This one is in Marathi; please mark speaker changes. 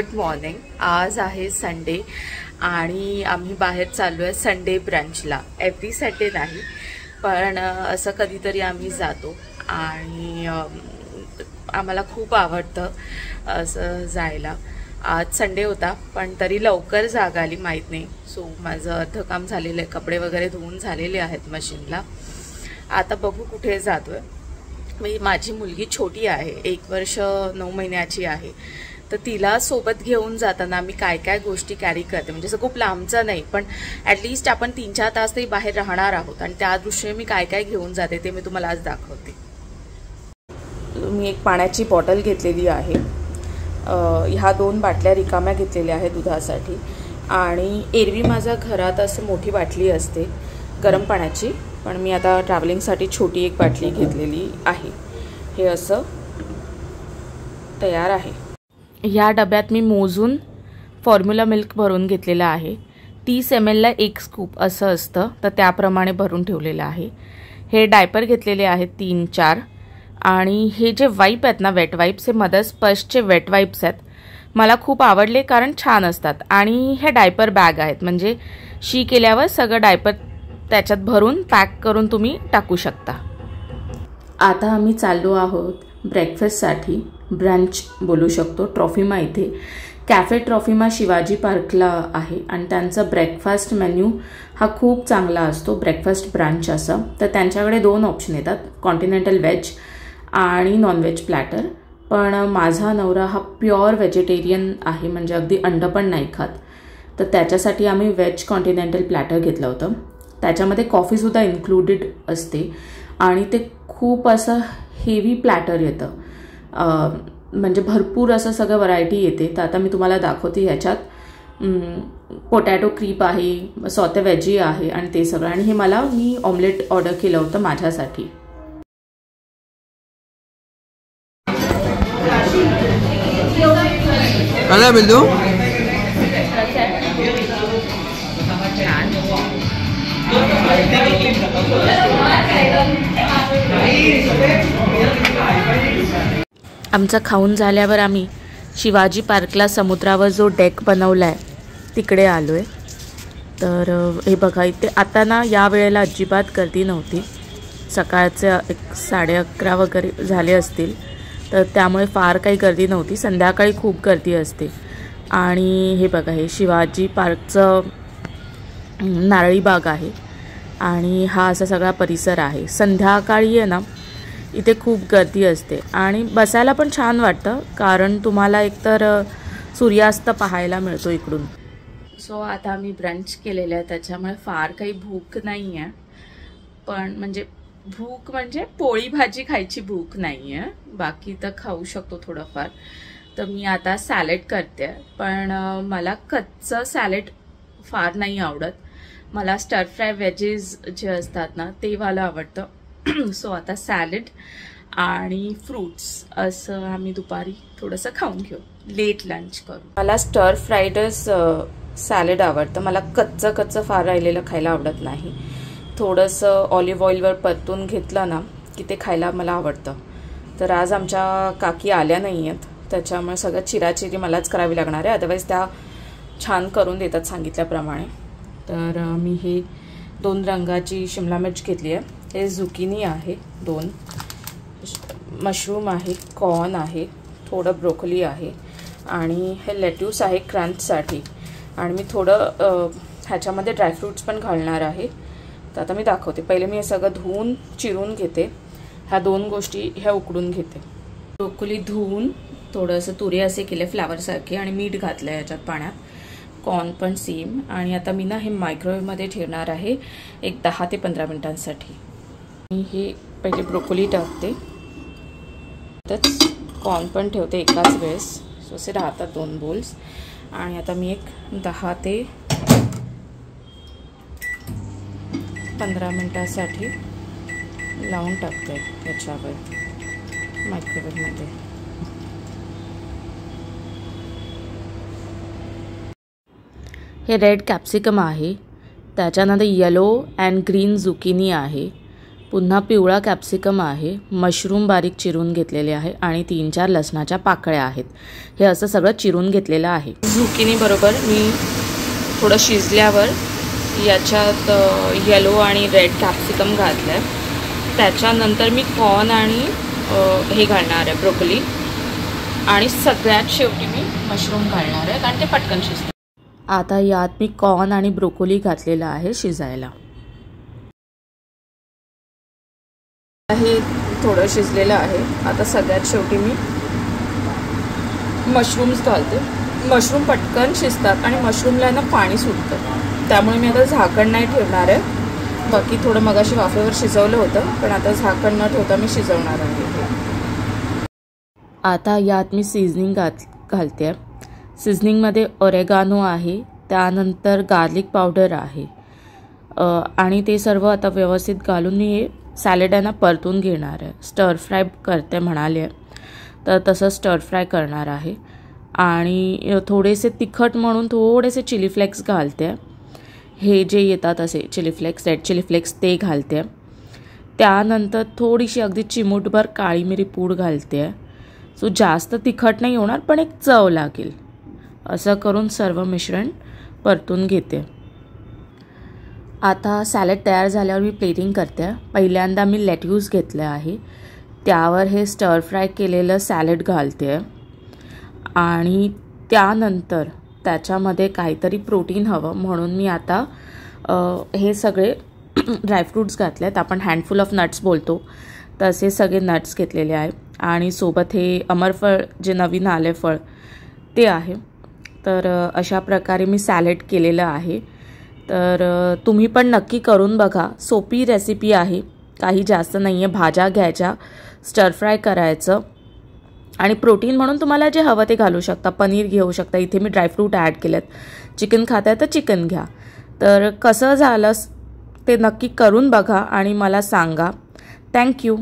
Speaker 1: Good morning. आज आहे संडे आणि आम्ही बाहेर चाललो आहे संडे ब्रंचला। एव्हरी संडे नाही पण असं कधीतरी आम्ही जातो आणि आम्हाला खूप आवडतं असं जायला। आज संडे होता पण तरी लवकर जाग आली, माहीत नाही। सो माझं अर्ध काम झालेलं आहे, कपडे वगैरे धुवून झालेले आहेत मशीनला। आता बघू कुठे जातोय। माझी मुलगी छोटी आहे, 1 वर्ष 9 महिन्याची आहे, तर तिला सोबत घेऊन जाताना मी काय काय गोष्टी कॅरी करते, म्हणजे असं खूप लांबचं नाही पण ॲटलिस्ट आपण 3-4 तास तरी बाहेर राहणार आहोत आणि त्या दृष्टीने मी काय काय घेऊन जाते ते मी तुम्हाला आज दाखवते। मी एक पाण्याची बॉटल घेतलेली आहे, ह्या 2 बाटल्या रिकाम्या घेतलेल्या आहेत दुधासाठी, आणि एरवी माझ्या घरात असं मोठी बाटली असते गरम पाण्याची, पण मी आता ट्रॅव्हलिंगसाठी छोटी एक बाटली घेतलेली आहे। हे असं तयार आहे। ह्या डब्यात मी मोजून फॉर्म्युला मिल्क भरून घेतलेला आहे। 30 ml ला 1 स्कूप असं असतं, तर त्याप्रमाणे भरून ठेवलेलं आहे। हे डायपर घेतलेले आहेत 3-4, आणि हे जे वाईप आहेत ना, वेट वाईप्स, हे मदर स्पर्शचे वेट वाईप्स आहेत। मला खूप आवडले कारण छान असतात, आणि हे डायपर बॅग आहेत, म्हणजे शी केल्यावर सगळं डायपर त्याच्यात भरून पॅक करून तुम्ही टाकू शकता। आता आम्ही चाललो आहोत ब्रेकफास्टसाठी, ब्रंच बोलू शकतो, ट्रॉफिमा इथे। कॅफे ट्रॉफिमा शिवाजी पार्कला आहे आणि त्यांचा ब्रेकफास्ट मेन्यू हा खूप चांगला असतो, ब्रेकफास्ट ब्रंच असं। तर त्यांच्याकडे 2 ऑप्शन येतात, कॉन्टिनेंटल व्हेज आणि नॉनव्हेज प्लॅटर। पण माझा नवरा हा प्युअर व्हेजिटेरियन आहे, म्हणजे अगदी अंड पण नाही खात, तर त्याच्यासाठी आम्ही व्हेज कॉन्टिनेंटल प्लॅटर घेतलं होतं। त्याच्यामध्ये कॉफीसुद्धा इन्क्लुडेड असते आणि ते खूप असं हेवी प्लॅटर येतं, म्हणजे भरपूर असं सगळं व्हरायटी येते। तर आता मी तुम्हाला दाखवते। ह्याच्यात पोटॅटो क्रीप आहे, सॉते वेजी आहे आणि ते सगळं, आणि हे मी ऑमलेट ऑर्डर केलं होतं माझ्यासाठी।
Speaker 2: काय बिल्लू? आमचं खाऊन झाल्यावर आम्ही शिवाजी पार्कला समुद्रावर जो डेक बनवला आहे तिकडे आलो आहे। तर हे बघा, इथे आता ना या वेळेला अजिबात गर्दी नव्हती, सकाळचे 11:30 वगैरे झाले असतील, तर त्यामुळे फार काही गर्दी नव्हती। संध्याकाळी खूप गर्दी असते। आणि हे बघा, हे शिवाजी पार्कचं नारळी बाग आहे आणि हा असा सगळा परिसर आहे। संध्याकाळी आहे ना इथे खूप गर्दी असते आणि बसायला पण छान वाटतं, कारण तुम्हाला एकतर सूर्यास्त पाहायला मिळतो इकडून। सो आता आम्ही ब्रंच केलेलं आहे, त्याच्यामुळे फार काही भूक नाही आहे, पण म्हणजे भूक म्हणजे पोळी भाजी खायची भूक नाही आहे, बाकी तर खाऊ शकतो थोडंफार। तर मी आता सॅलेड करते, पण मला कच्चं सॅलेड फार नाही आवडत, मला स्टर फ्राय वेजेस जे असतात ना ते वाला आवडतं। सो आता सॅलेड आणि फ्रूट्स असं आम्ही दुपारी थोडंसं खाऊन घेऊ, लेट लंच करू। मला स्टर फ्राईडच सॅलेड आवडतं, मला कच्चं फार राहिलेलं खायला आवडत नाही। थोडंसं ऑलिव्ह ऑइलवर परतून घेतलं ना की ते खायला मला आवडतं। तर आज आमच्या काकी आल्या नाही आहेत, त्याच्यामुळे सगळं चिराचिरी मलाच करावी लागणार आहे, अदरवाईज त्या छान करून देतात सांगितल्याप्रमाणे। तर मी हे 2 रंगाची शिमला मिर्च घेतली आहे, हे झुकिनी आहे 2, मशरूम आहे, कॉर्न आहे, थोडं ब्रोकोली आहे, आणि हे लेट्यूस आहे क्रंचसाठी, आणि मी थोडं ह्याच्यामध्ये ड्रायफ्रूट्स पण घालणार आहे। तर आता मी दाखवते। पहिले मी हे सगळं धुवून चिरून घेते, ह्या 2 गोष्टी ह्या उकडून घेते। ब्रोकोली धुवून थोडंसं तुरे असे केले फ्लावरसारखे आणि मीठ घातलं ह्याच्यात पाण्यात, कॉर्न पण सेम, आणि आता मी ना हे मायक्रोवेव्हमध्ये ठेवणार आहे एक 10 ते 15 मिनिटांसाठी। मी हे पहिले ब्रोकोली टाकते, त्यातच कॉर्न पण ठेवते एकाच वेळेस, सो असे राहतात 2 बोल्स, आणि आता मी एक 10 ते 15 मिनिटांसाठी लावून टाकते त्याच्यावर मायक्रोवेव्हमध्ये। हे रेड कॅप्सिकम आहे, त्याच्यानंतर येलो अँड ग्रीन झुकिनी आहे, पुन्हा पिवळा कॅप्सिकम आहे, मशरूम बारीक चिरून घेतलेले आहे आणि 3-4 लसणाच्या पाकळ्या आहेत. हे असं सगळं चिरून घेतलेलं आहे.
Speaker 1: झुकिनी बरोबर मी थोडं शिजल्यावर याच्यात येलो आणि रेड कॅप्सिकम घातलं आहे. त्याच्यानंतर मी कॉर्न आणि हे घालणार आहे, ब्रोकोली, आणि सगळ्यात शेवटी मी मशरूम घालणार आहे कारण ते पटकन शिजतं.
Speaker 2: आता यात मी कॉर्न आणि ब्रोकोली घातलेलं आहे शिजायला.
Speaker 1: हे थोडं शिजलेलं आहे. आता सगळ्यात शेवटी मी मशरूम्स घालते. मशरूम पटकन शिजतात आणि मशरूमला ना पाणी सुटतं, त्यामुळे मी आता झाकण नाही ठेवणार आहे. बाकी थोडं मगाशी वाफेवर शिजवलं होतं, पण आता झाकण न ठेवता मी शिजवणार आहे.
Speaker 2: आता यात मी सीझनिंग घालते आहे. सीझनिंगमध्ये ऑरेगानो आहे, त्यानंतर गार्लिक पावडर आहे आणि ते सर्व आता व्यवस्थित घालून मी हे सॅलडांना परतून घेणार आहे. स्टर फ्राय करते म्हणाले, तर तसं स्टर फ्राय करणार आहे. आणि थोडेसे तिखट म्हणून थोडेसे चिली फ्लेक्स घालते. हे जे येतात असे chilli flakes, red chilli flakes, ते घालते. त्यानंतर थोडीशी अगदी चिमूटभर काळी मिरी पूड घालते. सो जास्त तिखट नाही होणार, पण एक चव लागेल. असं करून सर्व मिश्रण परतून घेते. आता सॅलड तयार झाल्यावर मी प्लेटिंग करते. पहिल्यांदा मी लेट्यूस घेतलं आहे, त्यावर हे स्टर फ्राय केलेलं सॅलड घालते आणि त्यानंतर त्याच्यामध्ये काहीतरी प्रोटीन हवं म्हणून मी आता हे सगळे ड्रायफ्रूट्स घातले आहेत. आपण हँडफुल ऑफ नट्स बोलतो तसे सगळे नट्स घेतलेले आहे आणि सोबत हे अमरफळ जे नवीन आले फळ ते आहे. तर अशा प्रकारे मी सॅलड केलेलं आहे. तर तुम्ही पण नक्की करून बघा. सोपी रेसिपी आहे, काही जास्त नाही आहे. भाज्या घ्यायच्या, स्टर फ्राय करायचं आणि प्रोटीन म्हणून तुम्हाला जे हवं ते घालू शकता. पनीर घेऊ शकता, इथे मी ड्रायफ्रूट ॲड केलेत. चिकन खाताय तर चिकन घ्या. तर कसं झालं ते नक्की करून बघा आणि मला सांगा. थँक्यू.